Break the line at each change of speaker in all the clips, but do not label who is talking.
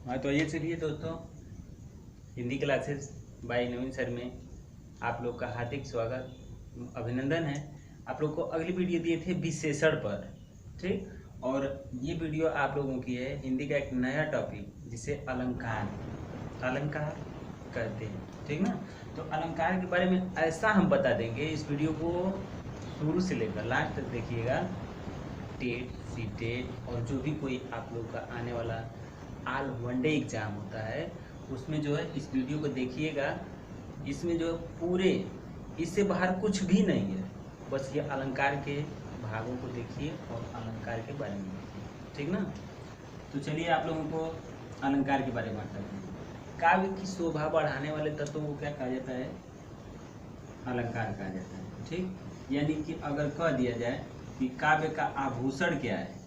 हाँ, तो ये चलिए दोस्तों, हिंदी क्लासेस बाय नवीन सर में आप लोग का हार्दिक स्वागत, अभिनंदन है। आप लोग को अगली वीडियो दिए थे विशेषण पर, ठीक। और ये वीडियो आप लोगों की है हिंदी का एक नया टॉपिक, जिसे अलंकार अलंकार कहते हैं, ठीक ना। तो अलंकार के बारे में ऐसा हम बता देंगे, इस वीडियो को शुरू से लेकर लास्ट तक देखिएगा। टेट, सी टेट और जो भी कोई आप लोग का आने वाला ऑल वनडे एग्ज़ाम होता है, उसमें जो है इस वीडियो को देखिएगा। इसमें जो पूरे इससे बाहर कुछ भी नहीं है, बस ये अलंकार के भागों को देखिए और अलंकार के बारे में देखिए, ठीक ना। तो चलिए आप लोगों को अलंकार के बारे में बताते हैं। काव्य की शोभा बढ़ाने वाले तत्वों को क्या कहा जाता है? अलंकार कहा जाता है, ठीक। यानी कि अगर कह दिया जाए कि काव्य का आभूषण क्या है,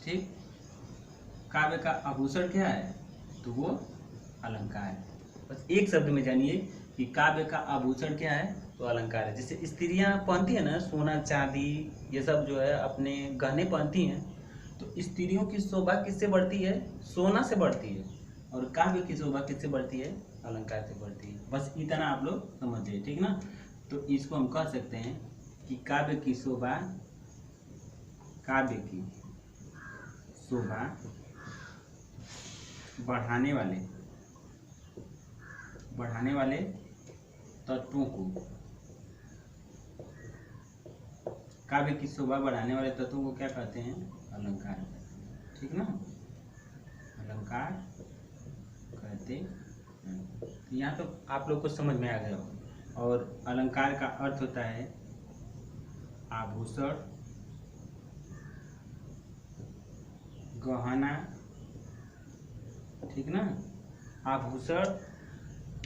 ठीक, काव्य का आभूषण क्या है, तो वो अलंकार है। बस एक शब्द में जानिए कि काव्य का आभूषण क्या है, तो अलंकार है। जैसे स्त्रियां पहनती है ना, सोना चांदी ये सब जो है अपने गहने पहनती हैं, तो स्त्रियों की शोभा किससे बढ़ती है? सोना से बढ़ती है। और काव्य की शोभा किससे बढ़ती है? अलंकार से बढ़ती है। बस इतना आप लोग समझिए, ठीक ना। तो इसको हम कह सकते हैं कि काव्य की शोभा बढ़ाने वाले तत्वों को, काव्य की शोभा बढ़ाने वाले तत्वों को क्या कहते हैं? अलंकार कहते हैं, ठीक ना। अलंकार कहते हैं। यहाँ तो आप लोग को समझ में आ गया होगा। और अलंकार का अर्थ होता है आभूषण, गहना, ठीक ना। आभूषण,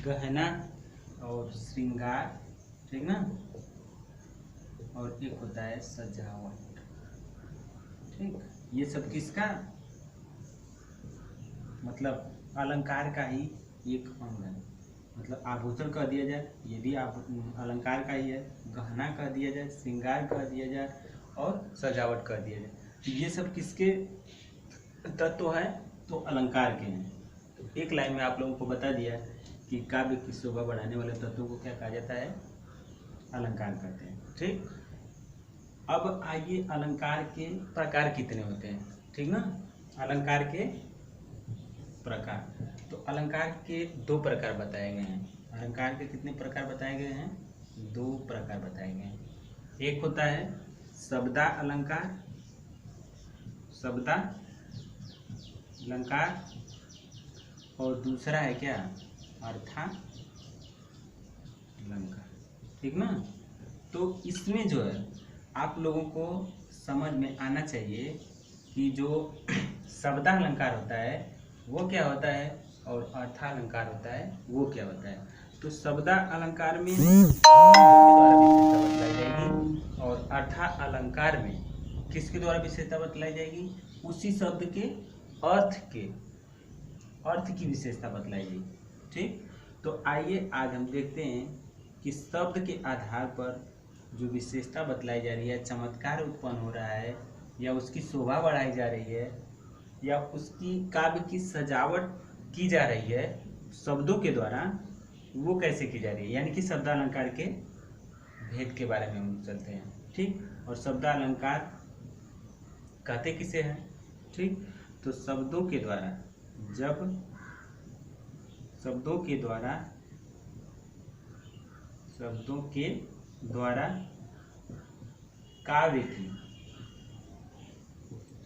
गहना और श्रृंगार, ठीक ना। और एक होता है सजावट, ठीक। ये सब किसका मतलब अलंकार का ही एक अंग है। मतलब आभूषण कह दिया जाए, ये भी आप अलंकार का ही है। गहना कह दिया जाए, श्रृंगार कह दिया जाए और सजावट कह दिया जाए, तो ये सब किसके तत्व है? तो अलंकार के हैं। तो एक लाइन में आप लोगों को बता दिया कि काव्य की शोभा बढ़ाने वाले तत्वों को क्या कहा जाता है? अलंकार कहते हैं, ठीक। अब आइए, अलंकार के प्रकार कितने होते हैं, ठीक ना। अलंकार के प्रकार, तो अलंकार के दो प्रकार बताए गए हैं। अलंकार के कितने प्रकार बताए गए हैं? दो प्रकार बताए गए हैं। एक होता है शब्दा अलंकार, और दूसरा है क्या? अर्था अलंकार, ठीक ना। तो इसमें जो है आप लोगों को समझ में आना चाहिए कि जो शब्दा अलंकार होता है वो क्या होता है, और अर्था अलंकार होता है वो क्या होता है। तो शब्दा अलंकार में द्वारा विशेषता बतलाई जाएगी, और अर्था अलंकार में किसके द्वारा विशेषता बतलाई जाएगी? उसी शब्द के अर्थ की विशेषता बतलाई जाएगी, ठीक। तो आइए आज हम देखते हैं कि शब्द के आधार पर जो विशेषता बतलाई जा रही है, चमत्कार उत्पन्न हो रहा है, या उसकी शोभा बढ़ाई जा रही है, या उसकी काव्य की सजावट की जा रही है शब्दों के द्वारा, वो कैसे की जा रही है। यानी कि शब्दालंकार के भेद के बारे में हम चलते हैं, ठीक। और शब्दालंकार कहते किसे हैं, ठीक। तो शब्दों के द्वारा काव्य की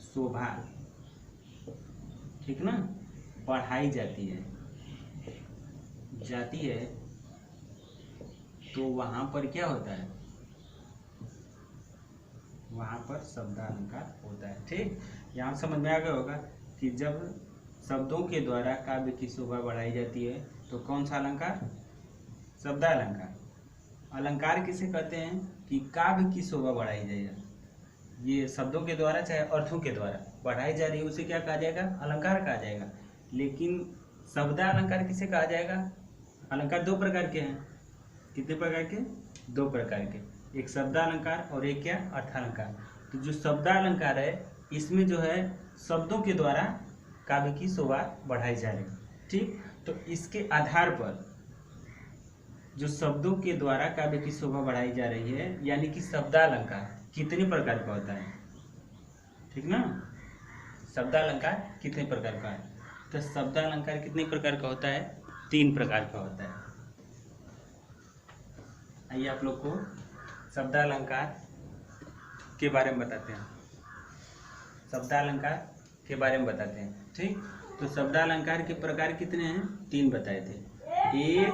शोभा, ठीक ना, बढ़ाई जाती है, तो वहां पर क्या होता है? वहां पर शब्दालंकार होता है, ठीक। यहाँ समझ में आ गया होगा कि जब शब्दों के द्वारा काव्य की शोभा बढ़ाई जाती है तो कौन सा अलंकार? शब्दालंकार। अलंकार किसे कहते हैं कि काव्य की शोभा बढ़ाई जाएगी, ये शब्दों के द्वारा चाहे अर्थों के द्वारा बढ़ाई जा रही है, उसे क्या कहा जाएगा? अलंकार कहा जाएगा। लेकिन शब्दालंकार किसे कहा जाएगा? अलंकार दो प्रकार के हैं। कितने प्रकार के? दो प्रकार के, एक शब्दालंकार और एक क्या? अर्थालंकार। तो जो शब्दालंकार है, इसमें जो है शब्दों के द्वारा काव्य की शोभा बढ़ाई जा रही है। ठीक, तो इसके आधार पर जो शब्दों के द्वारा काव्य की शोभा बढ़ाई जा रही है, यानी कि शब्दालंकार कितने प्रकार का होता है, ठीक ना। शब्दालंकार कितने प्रकार का है, तो शब्दालंकार कितने प्रकार का होता है, 3 प्रकार का होता है। आइए आप लोग को शब्दालंकार के बारे में बताते हैं, शब्दालंकार के बारे में बताते हैं। ठीक, तो शब्दालंकार के प्रकार कितने हैं, 3 बताए थे, 1,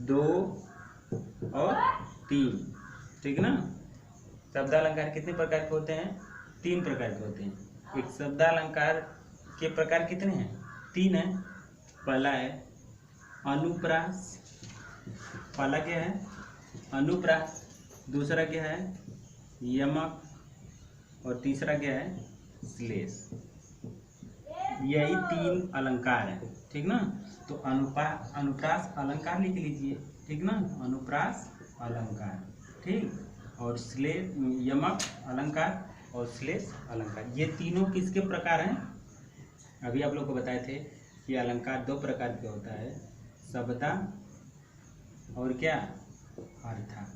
2 और 3, ठीक ना। शब्दालंकार कितने प्रकार के होते हैं, 3 प्रकार के होते हैं। एक शब्दालंकार के प्रकार कितने हैं, 3 हैं। पहला है अनुप्रास, पहला क्या है, अनुप्रास, दूसरा क्या है, यमक, और तीसरा क्या है, श्लेष। यही 3 अलंकार है, ठीक ना। तो अनुप्रास अलंकार लिख लीजिए, ठीक ना, अनुप्रास अलंकार, ठीक, और श्लेष यमक अलंकार और श्लेष अलंकार, ये तीनों किसके प्रकार हैं। अभी आप लोग को बताए थे कि अलंकार 2 प्रकार के होता है, शब्दा और क्या, अर्था।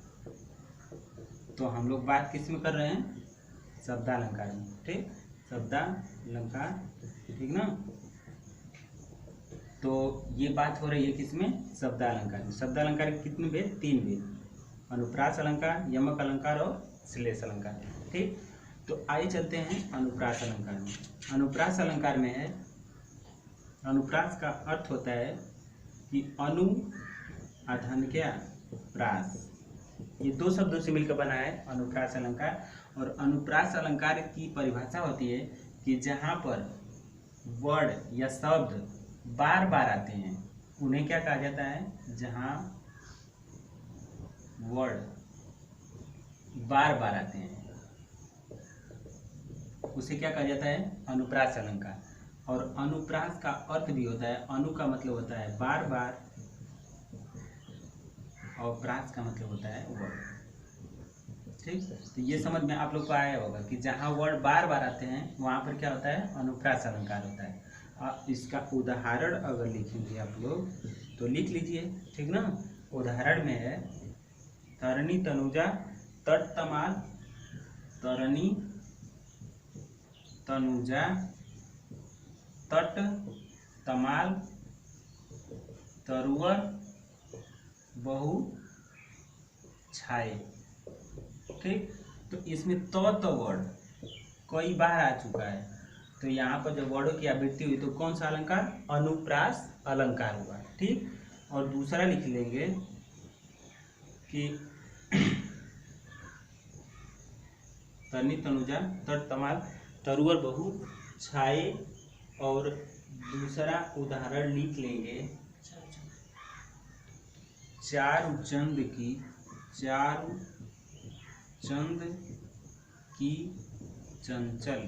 तो हम लोग बात किस में कर रहे हैं, शब्दालंकार में, ठीक, शब्दालंकार, ठीक ना। तो ये बात हो रही है किसमें, शब्दालंकार में। शब्दालंकार के कितने भेद, 3 भेद, अनुप्रास अलंकार, यमक अलंकार और श्लेष अलंकार, ठीक। तो आइए चलते हैं अनुप्रास अलंकार में। अनुप्रास अलंकार में है, अनुप्रास का अर्थ होता है कि अनु अधन क्या, प्रास, ये 2 शब्दों से मिलकर बना है अनुप्रास अलंकार। और अनुप्रास अलंकार की परिभाषा होती है कि जहाँ पर वर्ड या शब्द बार बार आते हैं उन्हें क्या कहा जाता है, जहाँ वर्ड बार बार आते हैं उसे क्या कहा जाता है, अनुप्रास अलंकार। और अनुप्रास का अर्थ भी होता है, अनु का मतलब होता है बार बार और प्रास का मतलब होता है वर्ड, ठीक। तो ये समझ में आप लोग को आया होगा कि जहाँ वर्ड बार बार आते हैं वहाँ पर क्या होता है, अनुप्रास अलंकार होता है। इसका उदाहरण अगर लिखेंगे आप लोग तो लिख लीजिए, ठीक ना। उदाहरण में है तरणी तनुजा तट तमाल, तरणी तनुजा तट तमाल तरुवर बहु छाए, ठीक। तो इसमें तो वर्ड कई बार आ चुका है, तो यहाँ पर जब वर्डों की आवृत्ति हुई तो कौन सा अलंकार, अनुप्रास अलंकार हुआ, ठीक। और दूसरा लिख लेंगे कि तरनी तनुजा तट तमाल तरुवर बहु छाए। और दूसरा उदाहरण लिख लेंगे चारु चंद की, चारु चंद की चंचल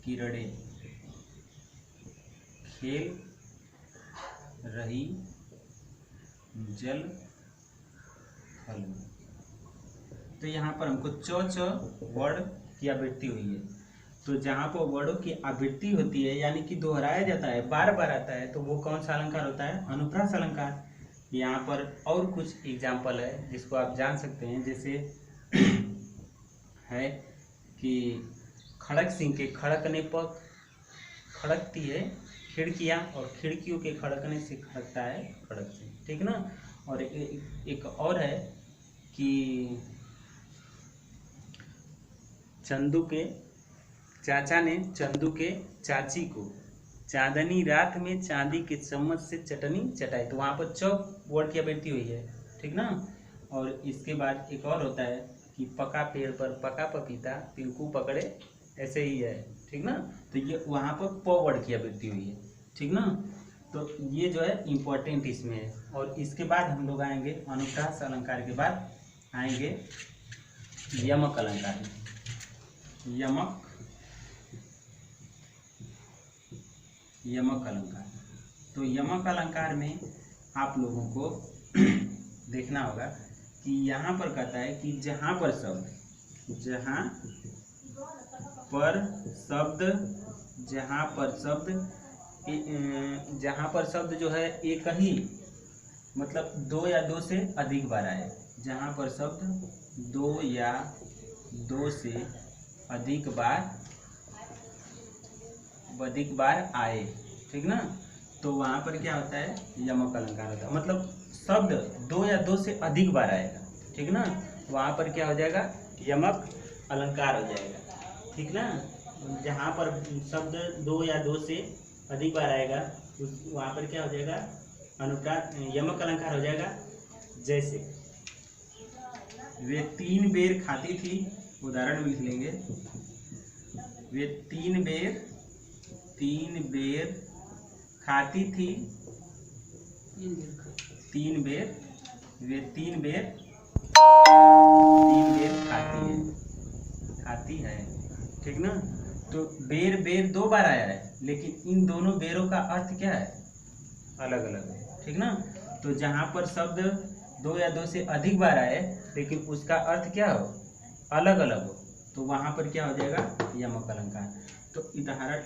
किरणें खेल रही जल थल में। तो यहाँ पर हमको च वर्ड की आवृत्ति हुई है, तो जहाँ पर वर्डों की आवृत्ति होती है यानी कि दोहराया जाता है, बार बार आता है, तो वो कौन सा अलंकार होता है, अनुप्रास अलंकार। यहाँ पर और कुछ एग्जाम्पल है जिसको आप जान सकते हैं, जैसे है कि खड़क सिंह के खड़कने पर खड़कती है खिड़कियाँ, और खिड़कियों के खड़कने से खड़कता है खड़क सिंह, ठीक ना। और एक और है कि चंदू के चाचा ने चंदू के चाची को चांदनी रात में चांदी के चम्मच से चटनी चटाई, तो वहाँ पर चौक वर्ड की आवृत्ति हुई है, ठीक ना। और इसके बाद एक और होता है कि पका पेड़ पर पका पपीता पिंकू पकड़े, ऐसे ही है, ठीक ना। तो ये वहाँ पर प वर्ड की आवृत्ति हुई है, ठीक ना। तो ये जो है इम्पोर्टेंट इसमें है। और इसके बाद हम लोग आएंगे अनुप्रास अलंकार के बाद आएंगे यमक अलंकार में। यमक अलंकार, तो यमक अलंकार में आप लोगों को देखना होगा कि यहाँ पर कहता है कि जहाँ पर शब्द जहाँ पर शब्द जो है एक ही मतलब दो या दो से अधिक बार आए, जहाँ पर शब्द दो या दो से अधिक बार आए, ठीक ना, तो वहाँ पर क्या होता है, यमक अलंकार होता है। मतलब शब्द दो या दो से अधिक बार आएगा, ठीक ना, वहाँ पर क्या हो जाएगा, यमक अलंकार हो जाएगा, ठीक ना। जहाँ पर शब्द दो या दो से अधिक बार आएगा वहाँ पर क्या हो जाएगा, अनुप्रास यमक अलंकार हो जाएगा। जैसे वे 3 बेर खाती थी, उदाहरण में लिख लेंगे, वे 3 बेर खाती थी, 3 बेर, वे 3 बेर खाती है, ठीक ना। तो बेर बेर 2 बार आया है, लेकिन इन दोनों बेरों का अर्थ क्या है, अलग अलग है, ठीक ना। तो जहाँ पर शब्द दो या दो से अधिक बार आए लेकिन उसका अर्थ क्या हो, अलग अलग हो, तो वहाँ पर क्या हो जाएगा, यमक अलंकार। तो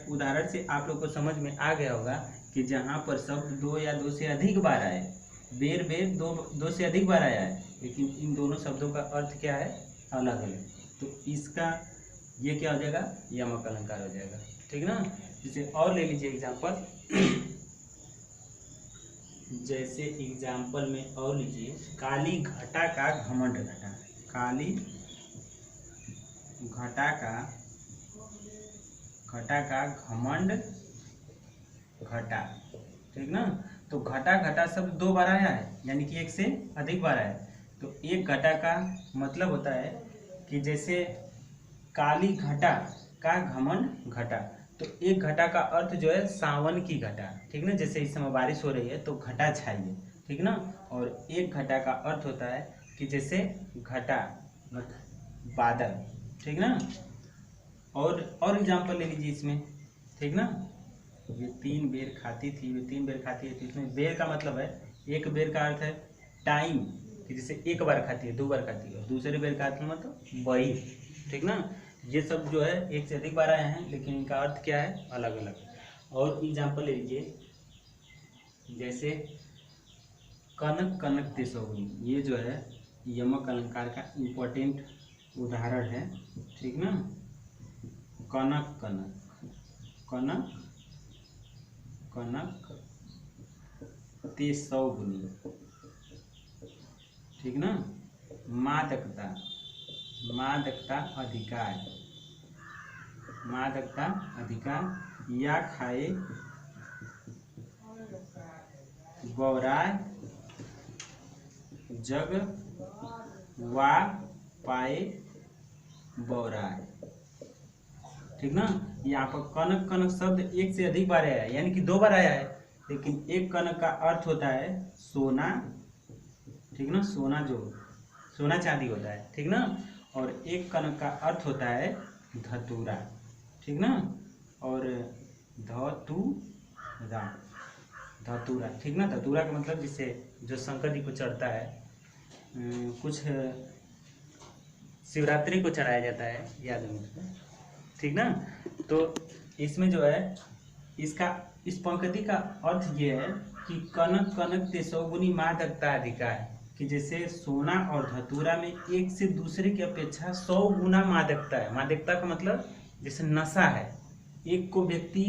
उदाहरण से आप लोग को समझ में आ गया होगा कि जहाँ पर शब्द दो या दो से अधिक बार आए, बेर बेर दो से अधिक बार आया है, लेकिन इन दोनों शब्दों का अर्थ क्या है, अलग अलग, तो इसका ये क्या हो जाएगा, यमक अलंकार हो जाएगा, ठीक ना। जैसे और ले लीजिए एग्जाम्पल, जैसे एग्जाम्पल में और लीजिए, काली घटा का घमंड घटा, काली घटा का घमंड घटा, ठीक ना। तो घटा घटा शब्द 2 बार आया है, यानी कि एक से अधिक बार आया है। तो एक घटा का मतलब होता है कि जैसे काली घटा का घमंड घटा, तो एक घटा का अर्थ जो है सावन की घटा, ठीक ना, जैसे इस समय बारिश हो रही है तो घटा छाई है, ठीक ना। और एक घटा का अर्थ होता है कि जैसे घटा बादल, ठीक ना। और एग्जाम्पल ले लीजिए इसमें, ठीक ना, ये 3 बेर खाती थी, वे 3 बेर खाती है, तो इसमें बेर का मतलब है, एक बेर का अर्थ है टाइम, कि जैसे एक बार खाती है, 2 बार खाती है, और दूसरे बेर का अर्थ मतलब वही, ठीक ना। ये सब जो है एक से अधिक बार आए हैं, लेकिन इनका अर्थ क्या है, अलग अलग। और एग्जाम्पल ले लीजिए, जैसे कनक कनक तेसोगुनी, ये जो है यमक अलंकार का इम्पोर्टेंट उदाहरण है, ठीक ना। कनक कनक कनक तेसोगुनी, ठीक ना। मादकता अधिकार, या खाए गौराय जग वा पाए बौराय, ठीक ना। यहाँ पर कनक कनक शब्द एक से अधिक बार आया है, यानी कि 2 बार आया है, लेकिन एक कनक का अर्थ होता है सोना, ठीक ना, सोना चांदी होता है, ठीक ना। और एक कनक का अर्थ होता है धतूरा, ठीक ना। और धतूरा, ठीक ना। धतूरा का मतलब जिससे जो शंकर जी को चढ़ता है, कुछ शिवरात्रि को चढ़ाया जाता है, याद है मुझको, ठीक ना। तो इसमें जो है इस पंक्ति का अर्थ ये है कि कनक कनक तेसोगुनी मादकता अधिकार, कि जैसे सोना और धतूरा में एक से दूसरे की अपेक्षा 100 गुना मादकता है। मादकता का मतलब जैसे नशा है, एक को व्यक्ति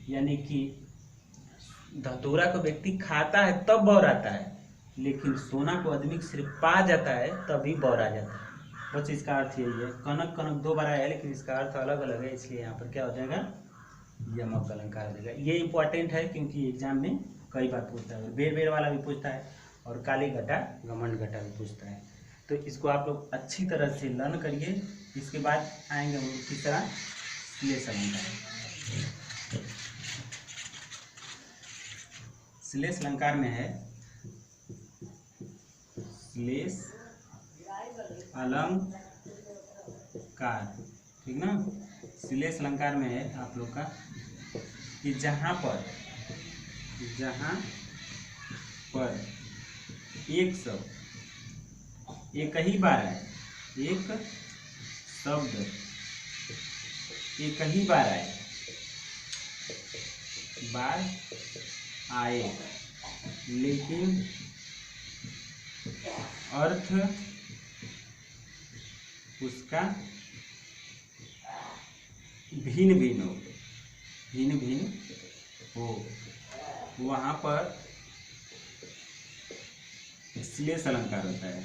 यानी कि धतूरा को व्यक्ति खाता है तब बौराता है, लेकिन सोना को आदमी सिर्फ पा जाता है तभी बौरा जाता है। बस इसका अर्थ यही है। कनक कनक 2 बार आया है, लेकिन इसका अर्थ अलग अलग है, इसलिए यहाँ पर क्या हो जाएगा, यमक अलंकार हो जाएगा। ये इंपॉर्टेंट है क्योंकि एग्जाम में कई बार पूछता है, बेर बेर वाला भी पूछता है और काली घटा घमंड घटा भी पूछता है। तो इसको आप लोग अच्छी तरह से लर्न करिए। इसके बाद आएंगे हम तीसरा श्लेष अलंकार। श्लेष अलंकार में है श्लेष अलंकार, ठीक ना। श्लेष अलंकार में है आप लोग का कि जहाँ पर एक शब्द एक ही बार आए, एक शब्द एक ही बार आए बार आए, लेकिन अर्थ उसका भिन्न भिन्न हो, भिन्न भिन्न हो। वहाँ पर श्लेष अलंकार होता है,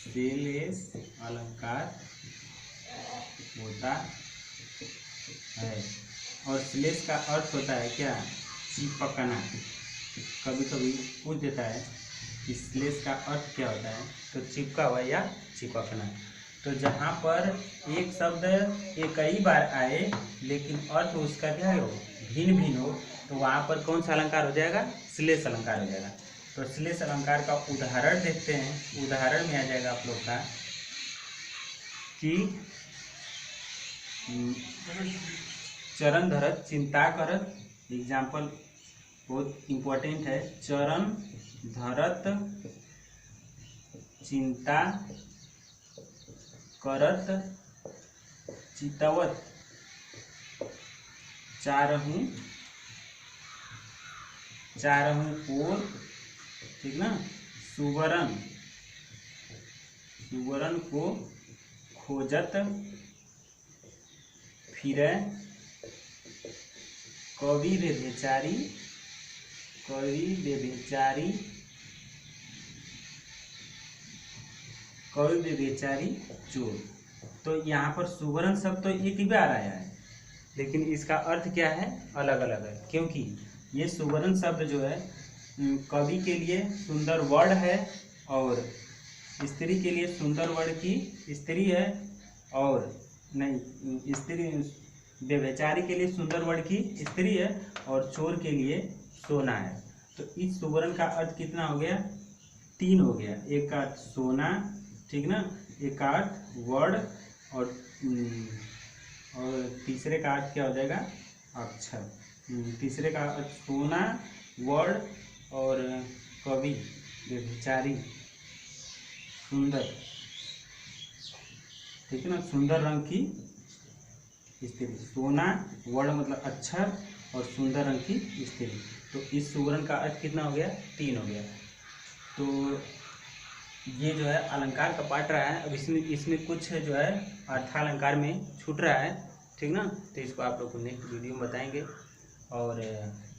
श्लेष अलंकार होता है। और श्लेष का अर्थ होता है क्या? चिपकना। कभी कभी पूछ देता है कि श्लेष का अर्थ क्या होता है, तो चिपका हुआ या चिपकना। तो जहाँ पर एक शब्द एक कई बार आए लेकिन अर्थ उसका क्या हो, भिन्न भिन्न हो, तो वहाँ पर कौन सा अलंकार हो जाएगा? श्लेष अलंकार हो जाएगा। तो श्लेष अलंकार का उदाहरण देखते हैं। उदाहरण में आ जाएगा आप लोग का कि चरण धरत चिंता करत, एग्जाम्पल बहुत इम्पोर्टेंट है। चरण धरत चिंता करत चितवत चारहूँ ओर, ठीक ना, सुवरन को खोजत फिरे, कवि रे बेचारी चोर। तो यहाँ पर सुवर्ण शब्द तो एक ही बार आया है, लेकिन इसका अर्थ क्या है? अलग अलग है। क्योंकि ये सुवर्ण शब्द जो है कवि के लिए सुंदर वर्ड है, और स्त्री के लिए सुंदर वर्ड की स्त्री है, और नहीं, स्त्री व्यभिचारी के लिए सुंदर वर्ड की स्त्री है, और चोर के लिए सोना है। तो इस सुवर्ण का अर्थ कितना हो गया? 3 हो गया। एक का अर्थ सोना, ठीक ना, एक का अर्थ वर्ड, और तीसरे का अर्थ क्या हो जाएगा? अक्षर। तीसरे का अर्थ सोना, वर्ड, और कवि, व्यभिचारी, सुंदर, ठीक है ना, सुंदर रंग की स्त्री। सोना, वर्ड मतलब अक्षर, और सुंदर रंग की स्त्री। तो इस सुवर्ण का अर्थ कितना हो गया? 3 हो गया। तो ये जो है अलंकार का पार्ट रहा है। अब इसमें कुछ जो है अर्थालंकार में छूट रहा है, ठीक ना। तो इसको आप लोग को नेक्स्ट वीडियो में बताएंगे। और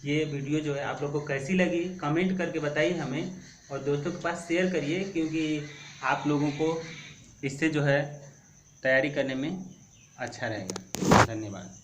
ये वीडियो जो है आप लोग को कैसी लगी कमेंट करके बताइए हमें, और दोस्तों के पास शेयर करिए, क्योंकि आप लोगों को इससे जो है तैयारी करने में अच्छा रहेगा। धन्यवाद।